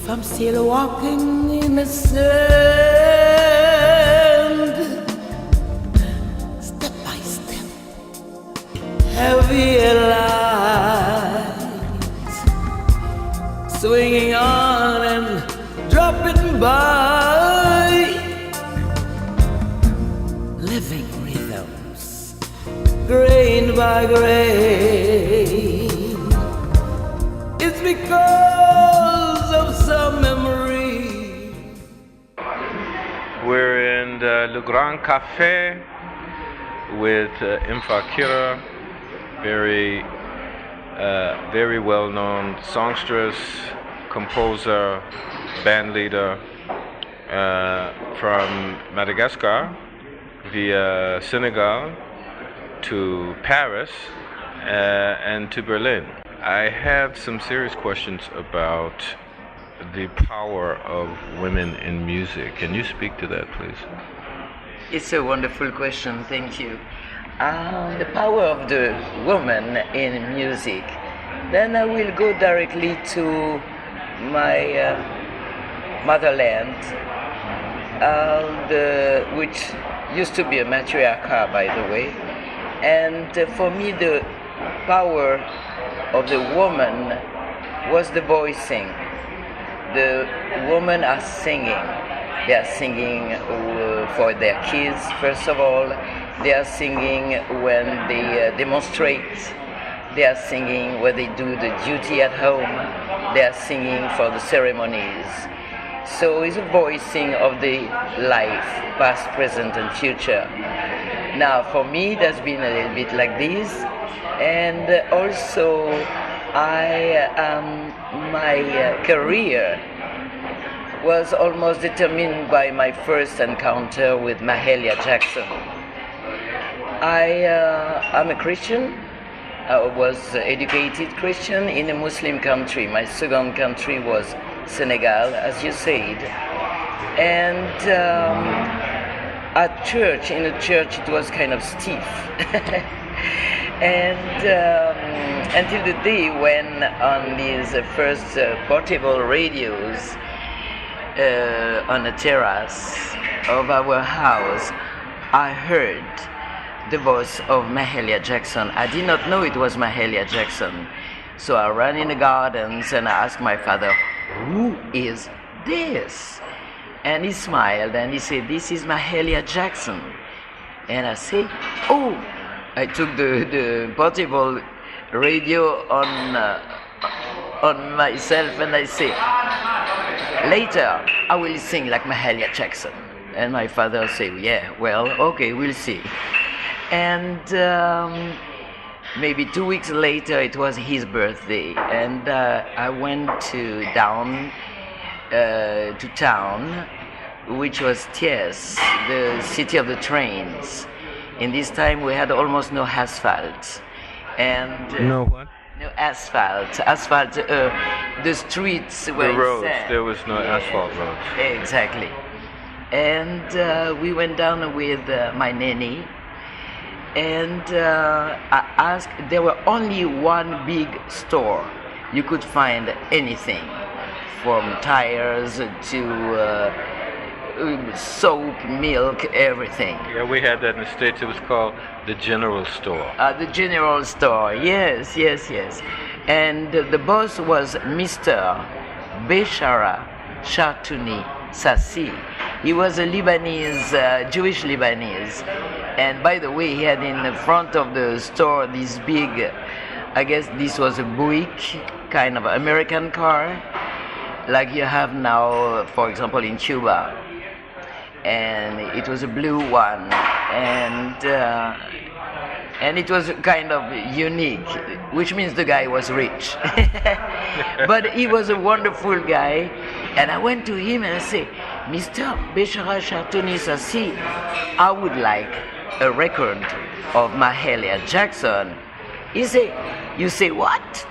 I'm still walking in the sand, step by step, heavy lights, swinging on and dropping by, living rhythms, grain by grain. It's because of some memory. We're in Le Grand Café with MFA Kera, very well-known songstress, composer, band leader from Madagascar via Senegal to Paris and to Berlin. I have some serious questions about the power of women in music. Can you speak to that, please? It's a wonderful question, thank you. The power of the woman in music. Then I will go directly to my motherland, which used to be a matriarch, by the way. And for me, the power of the woman was the voicing. The women are singing. They are singing for their kids, first of all. They are singing when they demonstrate. They are singing when they do the duty at home. They are singing for the ceremonies. So it's a voicing of the life, past, present, and future. Now, for me, it has been a little bit like this. And also, my career was almost determined by my first encounter with Mahalia Jackson. I'm a Christian. I was educated Christian in a Muslim country. My second country was Senegal, as you said. And at church, in a church, it was kind of stiff. And until the day when on these first portable radios on the terrace of our house, I heard the voice of Mahalia Jackson. I did not know it was Mahalia Jackson. So I ran in the gardens and I asked my father, "Who is this?" And he smiled and he said, "This is Mahalia Jackson." And I said, "Oh." I took the portable radio on myself and I say, "Later I will sing like Mahalia Jackson." And my father said, "Yeah, well, okay, we'll see." And maybe 2 weeks later it was his birthday, and I went down to town, which was Thiès, the city of the trains. In this time we had almost no asphalt. And No what? no asphalt. The streets were The roads. sand. There was no asphalt roads. Exactly. And we went down with my nanny, and I asked, there were only one big store. You could find anything, from tires to soap, milk, everything. Yeah, we had that in the States. It was called the General Store. The general store, yes. And the boss was Mr. Beshara Chartouni Sassi. He was a Lebanese, Jewish Lebanese. And by the way, he had in the front of the store this big, I guess this was a Buick, kind of American car, like you have now, for example, in Cuba. And it was a blue one, and it was kind of unique, which means the guy was rich. But he was a wonderful guy, and I went to him and I said, "Mr. Beshara Chartouni Sassi, I would like a record of Mahalia Jackson." He said, "You say what?"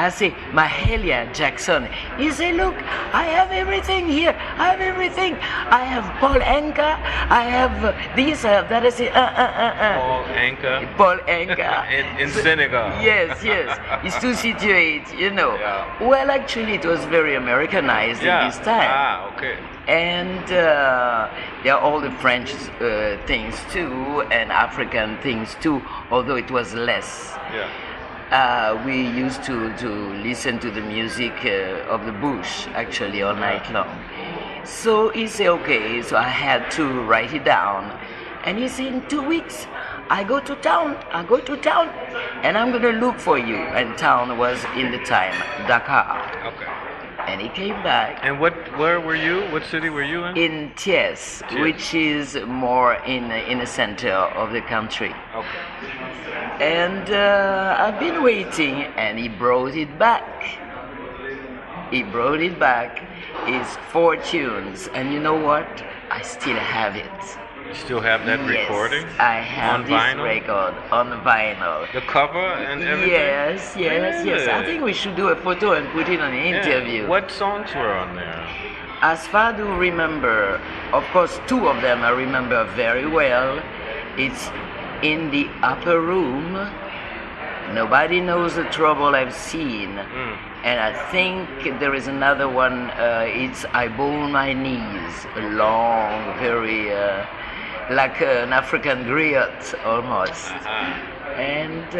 I say, Mahalia Jackson. He said, look, I have everything here. I have everything. I have Paul Anka. I have this, I have that. I say, Paul Anka. Paul Anka. in Senegal. Yes, yes. It's to situate, you know. Yeah. Well, actually, it was very Americanized in this time. Ah, okay. And there are all the French things too, and African things too, although it was less. Yeah. We used to listen to the music of the bush actually all night long. So he said, okay, so I had to write it down. And he said, in 2 weeks, I go to town, and I'm going to look for you. And town was in the time, Dakar. Okay. And he came back. And where were you? What city were you in? In Thiès, which is more in the center of the country. Okay. And I've been waiting, and he brought it back. He brought it back. It's 4 tunes, and you know what? I still have it. You still have that recording? Yes, I have on this vinyl? record on vinyl. The cover and everything? Yes. Yeah. I think we should do a photo and put it on an interview. What songs were on there? As far as I remember, of course, 2 of them I remember very well. It's In the Upper Room. Nobody Knows the Trouble I've Seen. And I think there is another one, it's I Bow My Knees. A long, very, like an African griot almost. And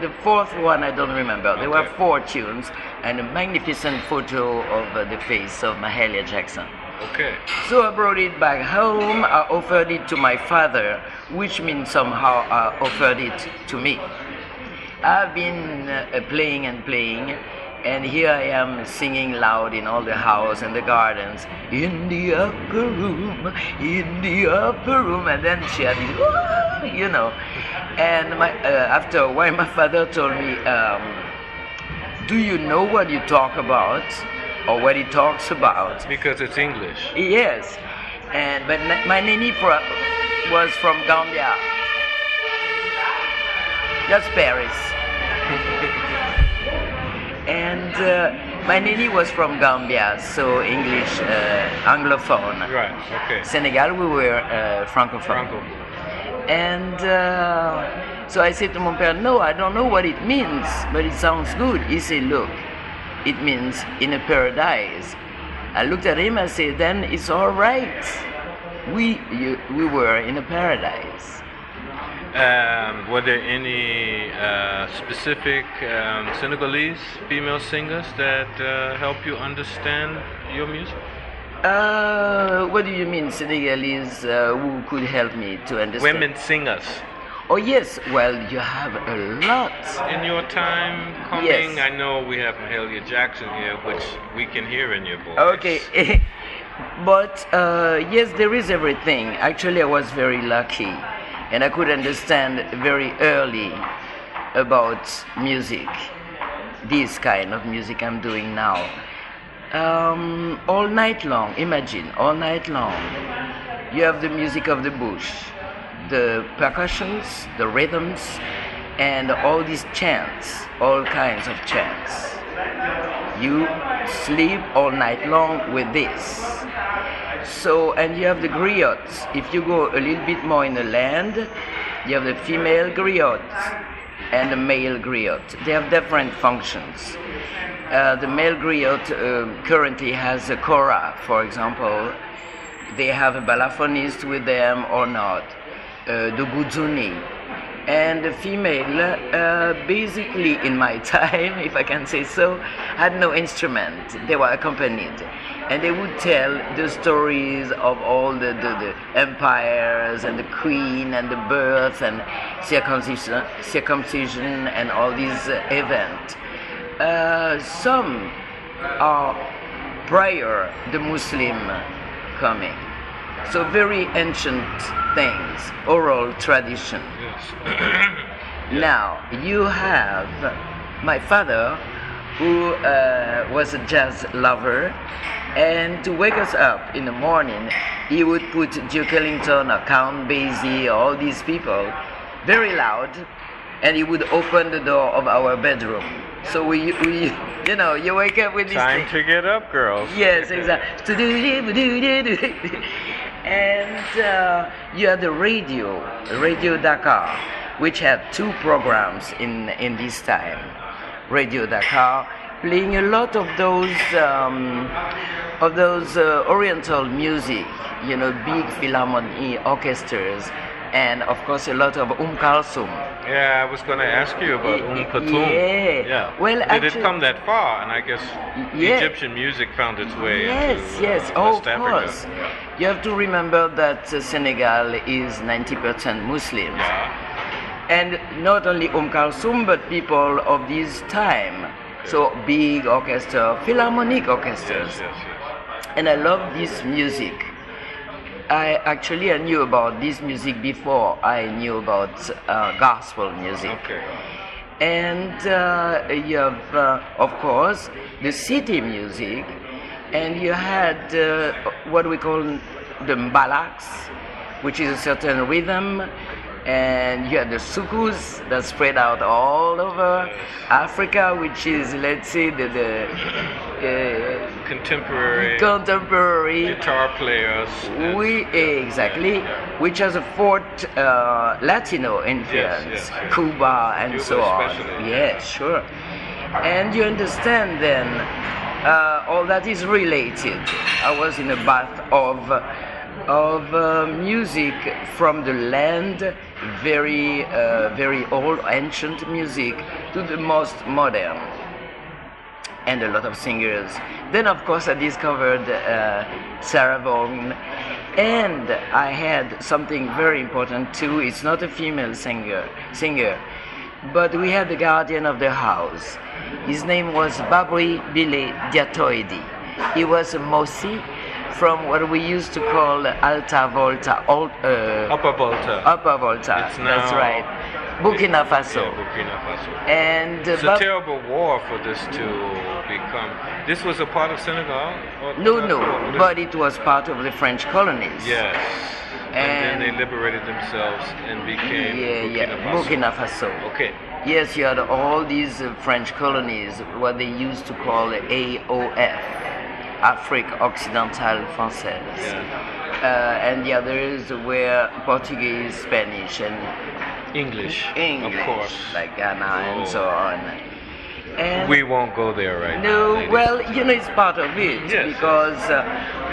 the 4th one I don't remember. There were 4 tunes and a magnificent photo of the face of Mahalia Jackson. Okay. So I brought it back home. I offered it to my father, which means somehow I offered it to me. I've been playing, and here I am singing loud in all the house and the gardens. In the upper room, and then she had this, you know. And after a while, my father told me, do you know what you talk about, or what he talks about? Because it's English. Yes, but my nanny was from Gambia, just Paris. And my nanny was from Gambia, so English, Anglophone. Right, okay. Senegal, we were Francophone. And so I said to mon père, no, I don't know what it means, but it sounds good. He said, look, it means in a paradise. I looked at him and said, then it's all right. We were in a paradise. Were there any specific Senegalese female singers that help you understand your music? What do you mean, Senegalese? Who could help me to understand? Women singers. Oh yes, well you have a lot. In your time coming, Yes. I know we have Mahalia Jackson here, which we can hear in your voice. Okay, but yes, there is everything. Actually, I was very lucky, and I could understand very early about music, this kind of music I'm doing now. All night long, imagine, all night long, you have the music of the bush, the percussions, the rhythms, and all these chants, all kinds of chants. You sleep all night long with this. So, and you have the griots. If you go a little bit more in the land, you have the female griot and the male griot. They have different functions. The male griot currently has a kora, for example. They have a balafoniist with them or not, the guzuni. And the female, basically in my time, if I can say so, had no instrument. They were accompanied. And they would tell the stories of all the empires and the queen and the birth and circumcision and all these events. Some are prior the Muslim coming. So very ancient things, oral tradition. Yes. Now, you have my father, who was a jazz lover, and to wake us up in the morning, he would put Duke Ellington or Count Basie, all these people, very loud, and he would open the door of our bedroom. So we you wake up with this Time thing. to get up, girls. Yes, exactly. And you had the Radio Dakar, which had 2 programs in this time. Radio Dakar, playing a lot of those Oriental music, big philharmonic orchestras, and of course a lot of Kulthum. Yeah, I was going to ask you about Kulthum. Yeah. Well, did it come that far? And I guess Egyptian music found its way into Yes. West Of course. Africa. You have to remember that Senegal is 90% Muslims. Yeah. And not only Kulthum, but people of this time. So big orchestra, philharmonic orchestras. Yes. And I love this music. I knew about this music before I knew about gospel music. Okay. And you have, of course, the city music, and you had what we call the mbalaks, which is a certain rhythm, and you had the sukus that spread out all over Africa, which is, let's say, the contemporary guitar players. Exactly, which has a fourth Latino influence, Yes. Cuba and Cuba so on. especially. Yes, sure. And you understand then, all that is related. I was in a bath of music from the land, very old, ancient music, to the most modern, and a lot of singers. Then, of course, I discovered Sarah Vaughan, and I had something very important too. It's not a female singer, but we had the guardian of the house. His name was Babri Bile Diatoidi. He was a Mosi from what we used to call Alta Volta, Upper Volta. Upper Volta. It's now- That's right. Burkina Faso. Yeah, Burkina Faso. And It's a terrible war for this to become. This was a part of Senegal? No, but it was part of the French colonies. Yes. And then they And liberated themselves and became Burkina Faso. Okay. Yes, you had all these French colonies, what they used to call AOF, Afrique Occidentale Française. Yeah. And the others were Portuguese, Spanish, and English, English, of course. like Ghana and Oh. so on. And We won't go there right now. no, ladies. well, it's part of it, Yes. because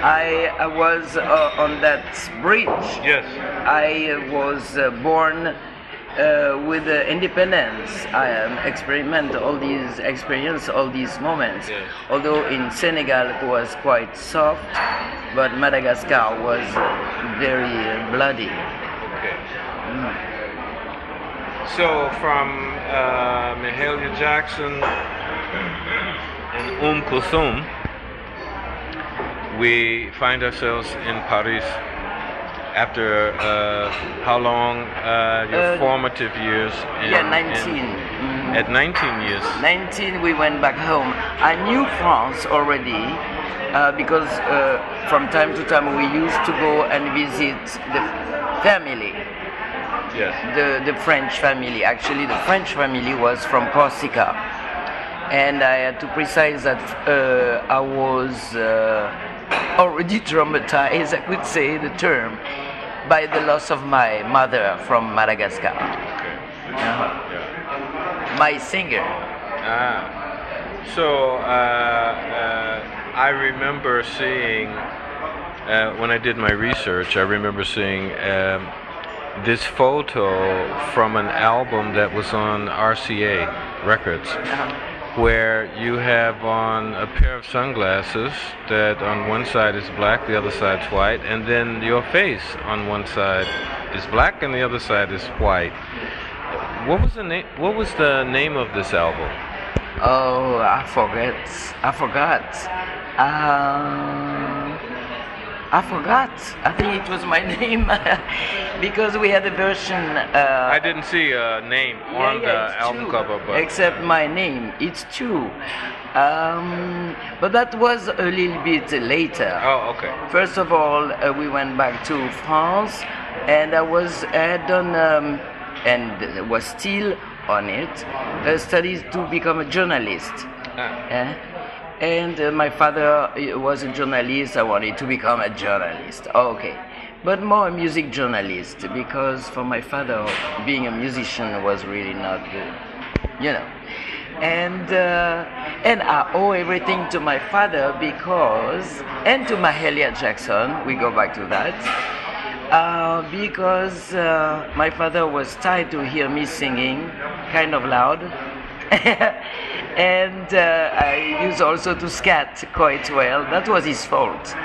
I was on that bridge. Yes. I was born with independence. I experience all these moments. Yes. Although in Senegal it was quite soft, but Madagascar was very bloody. Okay. So from Mahalia Jackson and Kulthum, we find ourselves in Paris after how long? Your formative years? 19. At 19 years. 19, we went back home. I knew France already because from time to time we used to go and visit the family. Yes. The French family. Actually, the French family was from Corsica, and I had to precise that I was already traumatized, I could say the term, by the loss of my mother from Madagascar. Okay. Yeah. My singer. So I remember seeing when I did my research. I remember seeing this photo from an album that was on RCA Records, where you have on a pair of sunglasses that on one side is black, the other side's white, and then your face on one side is black and the other side is white. What was the name? What was the name of this album? Oh, I forgot. I think it was my name because we had a version. I didn't see a name on the it's album true. cover, but Except my name, it's true. But that was a little bit later. oh, okay. First of all, we went back to France, and I had done and was still on it, studied to become a journalist. Ah. And my father was a journalist. I wanted to become a journalist. Okay. But more a music journalist, because for my father, being a musician was really not good, you know. And I owe everything to my father because, and to Mahalia Jackson, we go back to that, because my father was tired to hear me singing, kind of loud. And I used also to scat quite well. That was his fault.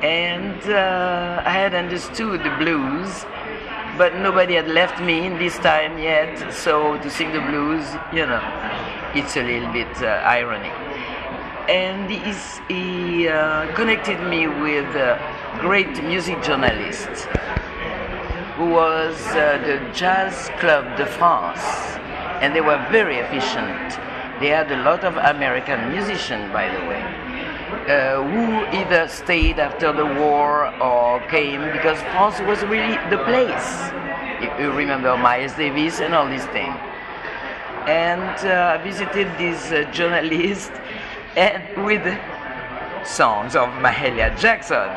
And I had understood the blues, but nobody had left me in this time yet. So to sing the blues, you know, it's a little bit ironic. And he connected me with a great music journalist who was the Jazz Club de France, and they were very efficient. They had a lot of American musicians, by the way, who either stayed after the war or came because France was really the place. You remember Miles Davis and all these things. And I visited this journalist and with songs of Mahalia Jackson.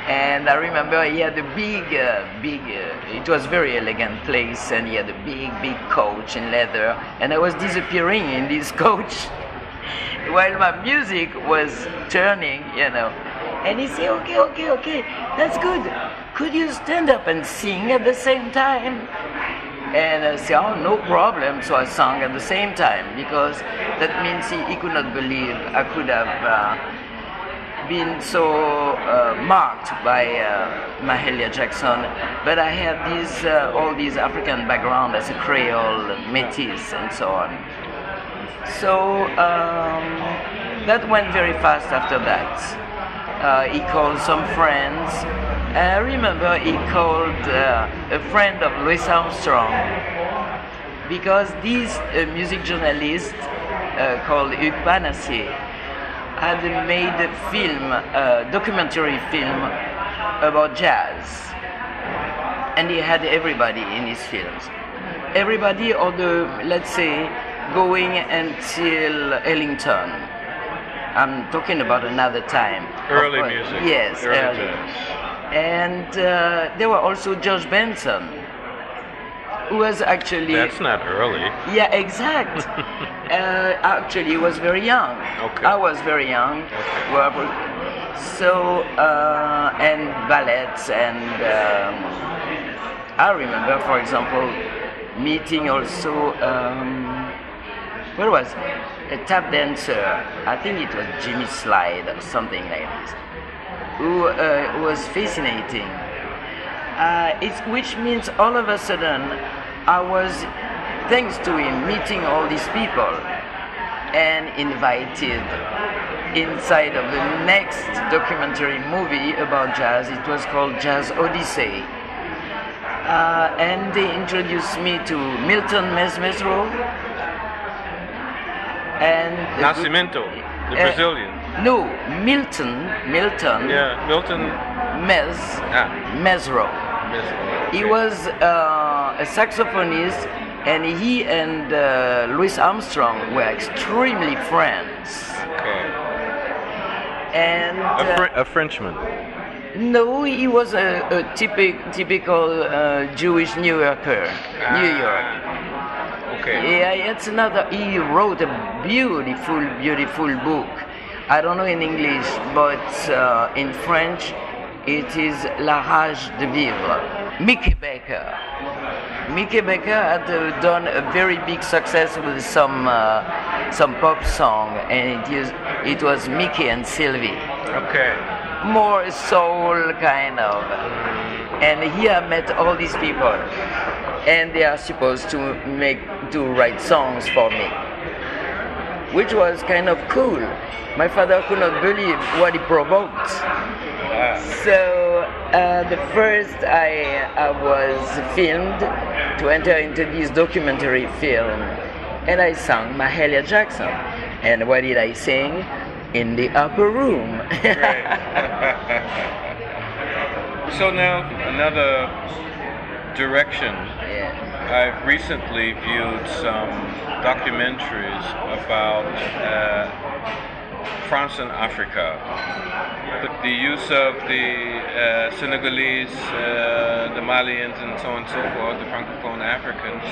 And I remember he had a big, it was a very elegant place, and he had a big coach in leather, and I was disappearing in this coach while my music was turning, you know. And he said, okay, that's good. Could you stand up and sing at the same time? And I said, oh, no problem. So I sang at the same time, because that means he could not believe I could have been so marked by Mahalia Jackson, but I had all these African background as a Creole, Métis, and so on. So that went very fast after that. He called some friends. I remember he called a friend of Louis Armstrong, because this music journalist called Hugues Panassier had made a film, a documentary film about jazz, and he had everybody in his films. Everybody, or let's say, going until Ellington. I'm talking about another time. Early music. Yes, early. Jazz. And there were also George Benson, who was actually... That's not early. Yeah, exact. Actually, he was very young. Okay. I was very young. Okay. So, and ballets, and I remember, for example, meeting also, what was a tap dancer, I think it was Jimmy Slide or something like this, who was fascinating. Which means all of a sudden I was, thanks to him, meeting all these people and invited inside of the next documentary movie about jazz. It was called Jazz Odyssey. And they introduced me to Milton Mesmero and Nascimento, the Brazilian. No, Milton. Yeah, Milton Mesro. Mesro. He was a saxophonist, and he and Louis Armstrong were extremely friends. Okay. And A Frenchman. no, he was a typical Jewish New Yorker, New York. Okay. Yeah, it's another. He wrote a beautiful book. I don't know in English, but in French, it is La Rage de Vivre. Mickey Baker. Mickey Baker had done a very big success with some pop song, and it was Mickey and Sylvie. Okay. More soul kind of. And here I met all these people, and they are supposed to write songs for me, which was kind of cool. My father could not believe what he provoked. So the first I was filmed to enter into this documentary film, and I sang Mahalia Jackson. And what did I sing? In the upper room. So now another direction I've recently viewed some documentaries about France and Africa. The use of the Senegalese, the Malians, and so on and so forth, the Francophone Africans,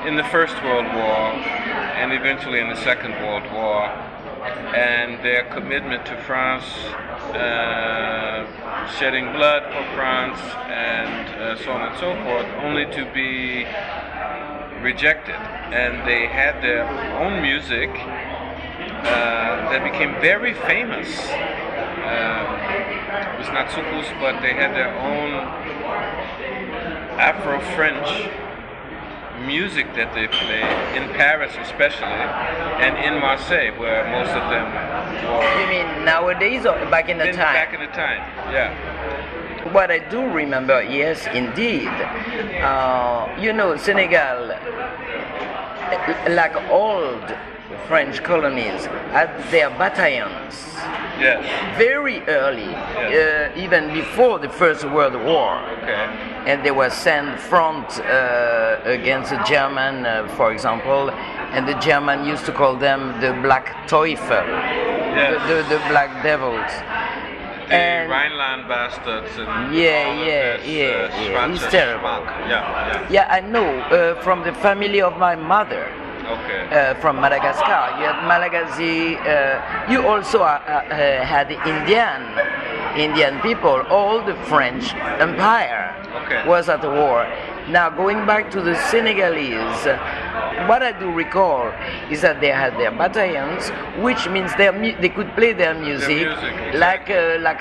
in the First World War and eventually in the Second World War, and their commitment to France, shedding blood for France, and so on and so forth, only to be rejected. And they had their own music that became very famous. It was not soukous, but they had their own Afro-French music that they played in Paris especially, and in Marseille, where most of them were. You mean nowadays or back in the time? Back in the time, yeah. What I do remember, yes, indeed. Senegal, like old French colonies, had their battalions. Yes. Very early, Yes. even before the First World War. Okay. And they were sent front against the German, for example, and the German used to call them the Black Teufel, Yes. the Black Devils. The And Rhineland bastards and Yeah, all of yeah, this, yeah. It's Schwarzer terrible. Schmuck. Yeah. yeah, I know from the family of my mother. Okay. From Madagascar. You had Malagasy. You also had Indian people. All the French Empire was at war. Now, going back to the Senegalese, what I do recall is that they had their battalions, which means they could play their music, exactly. like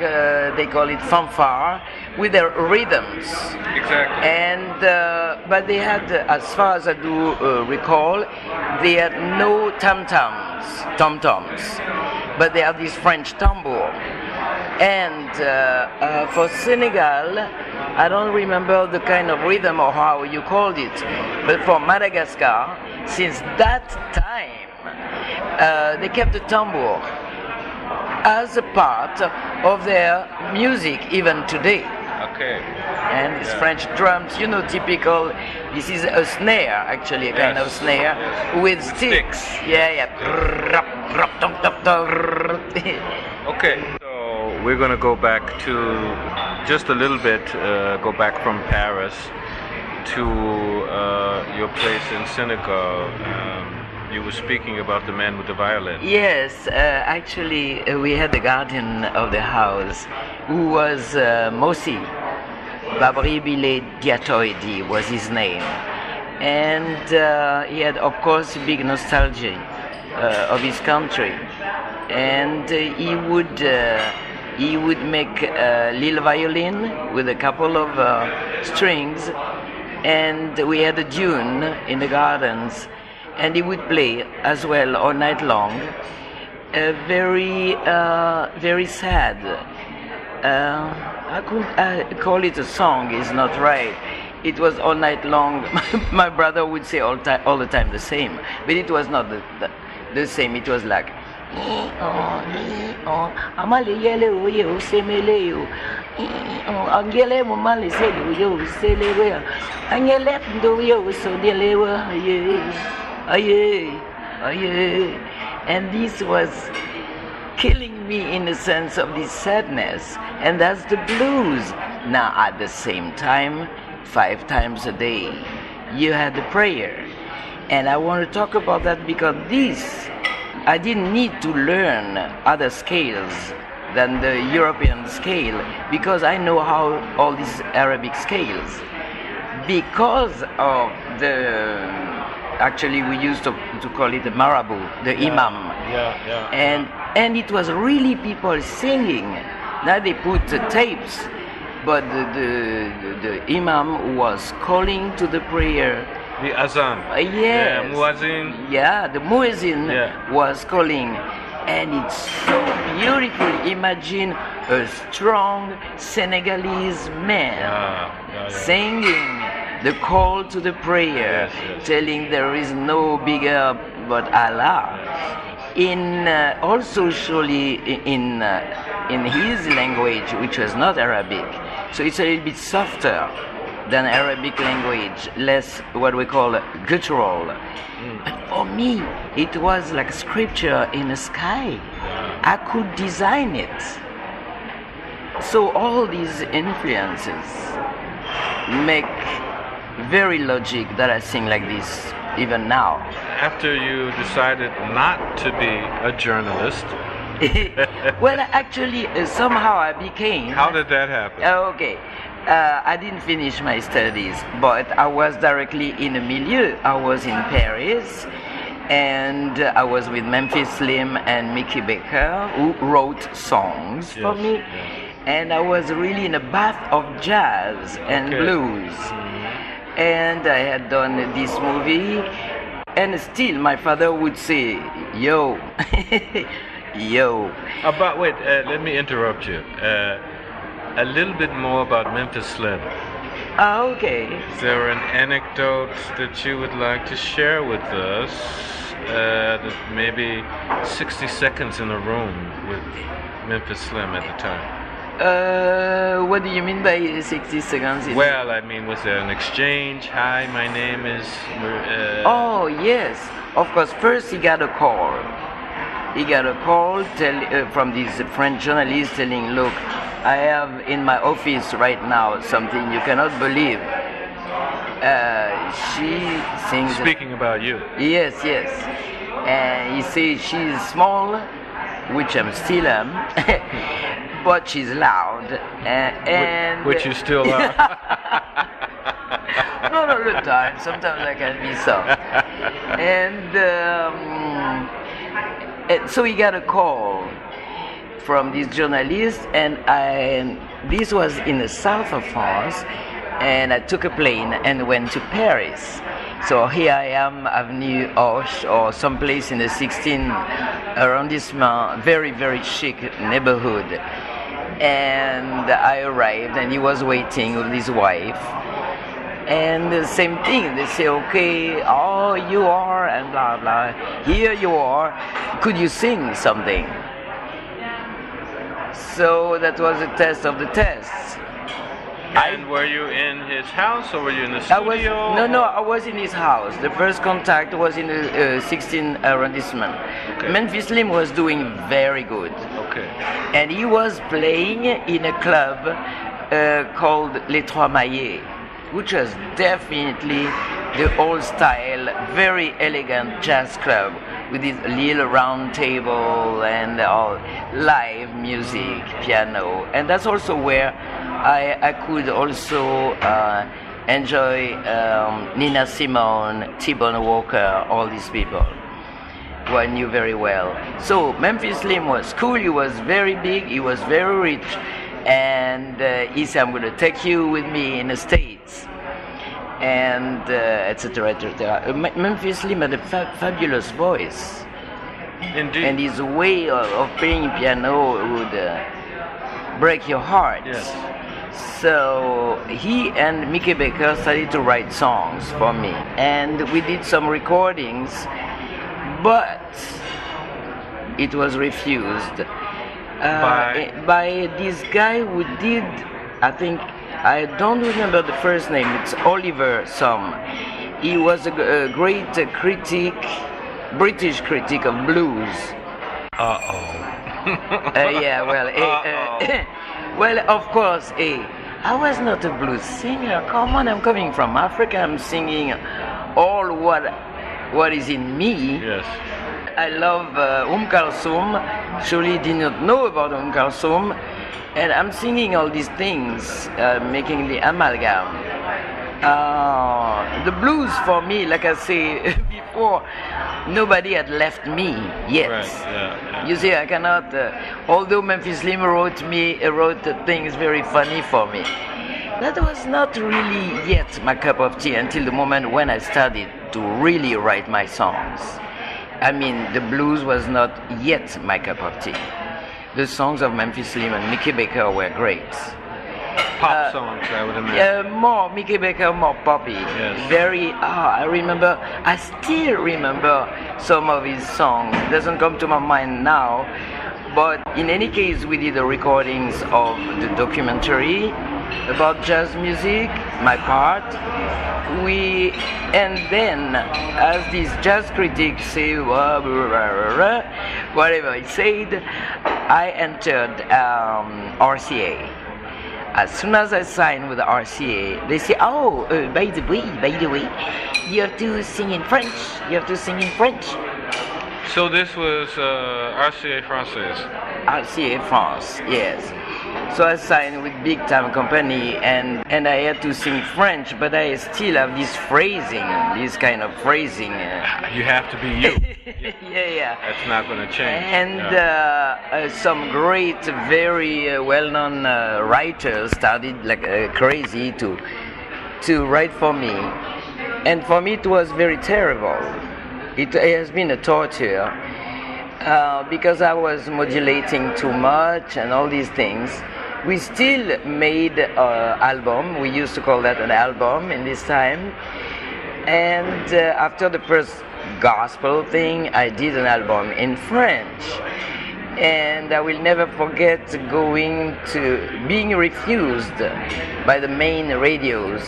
they call it fanfare, with their rhythms. Exactly. And but they had, as far as I do recall, they had no tom-toms, but they had this French tambour. And for Senegal, I don't remember the kind of rhythm or how you called it, but for Madagascar, since that time, they kept the tambour as a part of their music even today. Okay. And these French drums, typical. This is a snare, actually, a kind of snare with sticks. Yeah. Okay. So we're gonna go back to just a little bit. Go back from Paris to your place in Senegal. You were speaking about the man with the violin. Yes, actually, we had the guardian of the house who was Mosi. Babri Bile Diatoidi was his name. And he had, of course, big nostalgia of his country. And he would make a little violin with a couple of strings. And we had a dune in the gardens. And he would play as well all night long. Very sad. I call it a song, is not right. It was all night long. My brother would say all the time the same, but it was not the same. It was like. And this was killing me in the sense of this sadness, and that's the blues. Now at the same time, 5 times a day, you had the prayer. And I want to talk about that because I didn't need to learn other scales than the European scale, because I know how all these Arabic scales, because of actually we used to call it the marabout, the imam. And it was really people singing. Now they put the tapes, but the imam was calling to the prayer. The azan. Yes. Yeah, muazzin. Yeah, the muezzin was calling. And it's so beautiful. Imagine a strong Senegalese man singing the call to the prayer, telling there is no bigger but Allah. Also surely in his language, which was not Arabic, so it's a little bit softer than Arabic language, less what we call guttural. But for me, it was like scripture in the sky. I could design it. So all these influences make very logic that I sing like this even now. After you decided not to be a journalist, Well, actually, somehow I became. how did that happen? Okay. I didn't finish my studies, but I was directly in the milieu. I was in Paris, and I was with Memphis Slim and Mickey Baker, who wrote songs for Yes, me. yes. And I was really in a bath of jazz and Okay. blues. And I had done this movie, and still my father would say, yo, yo. Wait, let me interrupt you. A little bit more about Memphis Slim. Okay. Is there an anecdote that you would like to share with us? That maybe 60 seconds in a room with Memphis Slim at the time. What do you mean by 60 seconds? Well, I mean, was there an exchange? Hi, my name is. Oh, yes. Of course, first he got a call. He got a call from this French journalist telling, look, I have in my office right now something you cannot believe. She sings. Speaking about you. Yes, yes. And he says she's small, which I still am, but she's loud. And Which you still are. not all the time. Sometimes I can be soft. And so he got a call from this journalist, and this was in the south of France, and I took a plane and went to Paris. So here I am, Avenue Hoche, or someplace in the 16th arrondissement, very, very chic neighborhood. And I arrived, and he was waiting with his wife. And the same thing, they say, okay, oh, you are, and blah, blah. Here you are, could you sing something? So that was a test of the tests. And were you in his house or were you in the studio? I was in his house. The first contact was in the 16th arrondissement. Okay. Memphis Slim was doing very good. Okay. And he was playing in a club called Les Trois Maillets, which was definitely the old style, very elegant jazz club with this little round table and all live music, piano. And that's also where I could also enjoy Nina Simone, T-Bone Walker, all these people who I knew very well. So Memphis Slim was cool, he was very big, he was very rich, and he said, I'm going to take you with me in the States, and etc. Memphis Slim had a fabulous voice. Indeed. And his way of playing piano would break your heart. Yes. So he and Mickey Baker started to write songs for me, and we did some recordings, but it was refused by this guy who did, I think, I don't remember the first name, it's Oliver some. He was a great critic, British critic of blues. Yeah, well, well, of course, I was not a blues singer. Come on, I'm coming from Africa. I'm singing all what is in me. Yes. I love Kulthum. Surely did not know about Kulthum, and I'm singing all these things, making the amalgam. The blues for me, like I say before, nobody had left me yet. Right. Yeah. You see, I cannot. Although Memphis Slim wrote things very funny for me, that was not really yet my cup of tea until the moment when I started to really write my songs. I mean, the blues was not yet my cup of tea. The songs of Memphis Slim and Mickey Baker were great. Pop songs, I would imagine. More Mickey Baker, more poppy. Yes. Very. I still remember some of his songs. Doesn't come to my mind now, but in any case, we did the recordings of the documentary, about jazz music, my part. And then, as these jazz critics say, whatever I said, I entered RCA. As soon as I signed with the RCA, they say, "Oh, by the way, you have to sing in French. You have to sing in French." So this was RCA Française. RCA France, yes. So I signed with big time company, and I had to sing French, but I still have this kind of phrasing. You have to be you. Yeah. That's not going to change. And some great, very well-known writers started like crazy to write for me, and for me it was very terrible. It has been a torture because I was modulating too much and all these things. We still made an album. We used to call that an album in this time. And after the first gospel thing, I did an album in French. And I will never forget being refused by the main radios.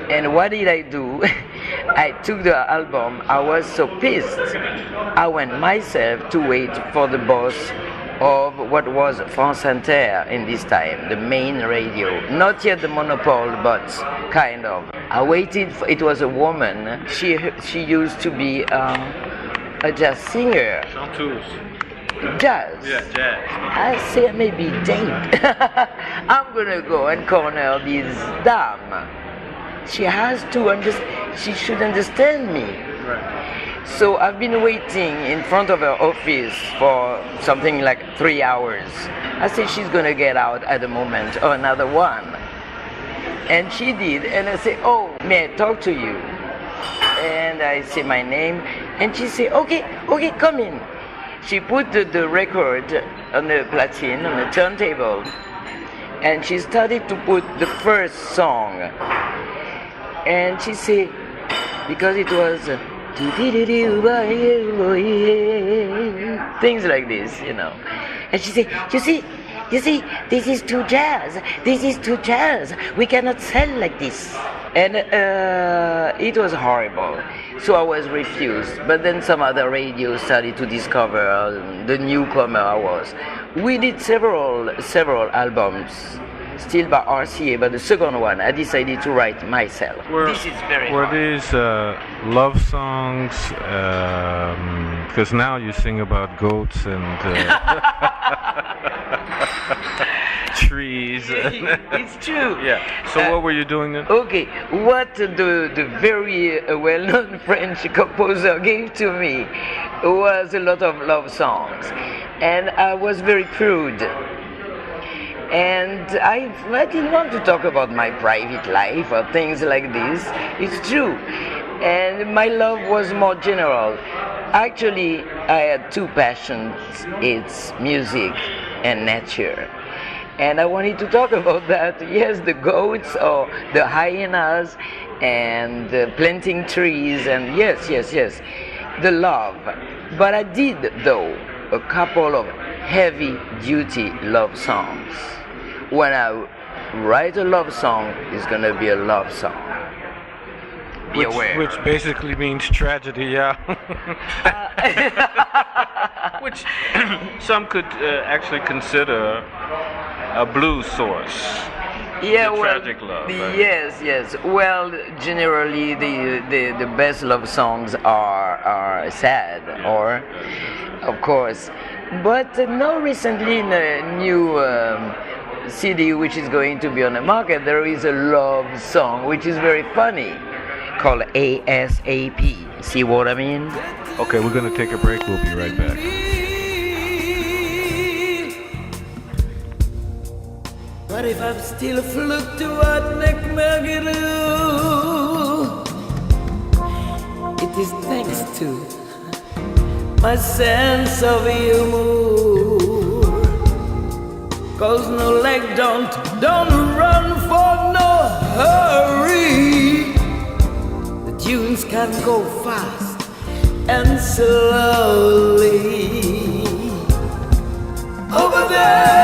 And what did I do? I took the album. I was so pissed. I went myself to wait for the boss of what was France Inter in this time, the main radio. Not yet the monopole, but kind of. I waited. It was a woman. She used to be a jazz singer. Chanteuse. Jazz. Yeah, jazz. I say maybe date. I'm gonna go and corner this dame. She has to understand. She should understand me. Right. So I've been waiting in front of her office for something like 3 hours. I said she's gonna get out at the moment or another one. And she did. And I said, "Oh, may I talk to you?" And I say my name. And she said, okay, come in. She put the record on the platine, on the turntable. And she started to put the first song. And she said, because it was things like this, you know. And she said, you see, this is too jazz. We cannot sell like this. And it was horrible. So I was refused. But then some other radios started to discover the newcomer I was. We did several albums, still by RCA, but the second one I decided to write myself. This is very Were hard. these love songs? Because now you sing about goats and trees. It's true. Yeah. So what were you doing then? Okay, what the very well-known French composer gave to me was a lot of love songs, and I was very prude. And I didn't want to talk about my private life or things like this. It's true. And my love was more general. Actually, I had two passions. It's music and nature. And I wanted to talk about that. Yes, the goats or the hyenas and planting trees and yes, the love. But I did, though, a couple of heavy-duty love songs. When I write a love song, it's gonna be a love song. Be aware. Which basically means tragedy, yeah. Which some could actually consider a blues source. Yeah, the well, tragic love. Right? Yes. Well, generally the best love songs are sad, or of course. But now recently in a new CD which is going to be on the market, there is a love song which is very funny, called ASAP. See what I mean? Okay, we're gonna take a break. We'll be right back. But if I'm still fluctuating, it is thanks to my sense of humor. 'Cause no leg don't run for no hurry. The tunes can go fast and slowly. Over there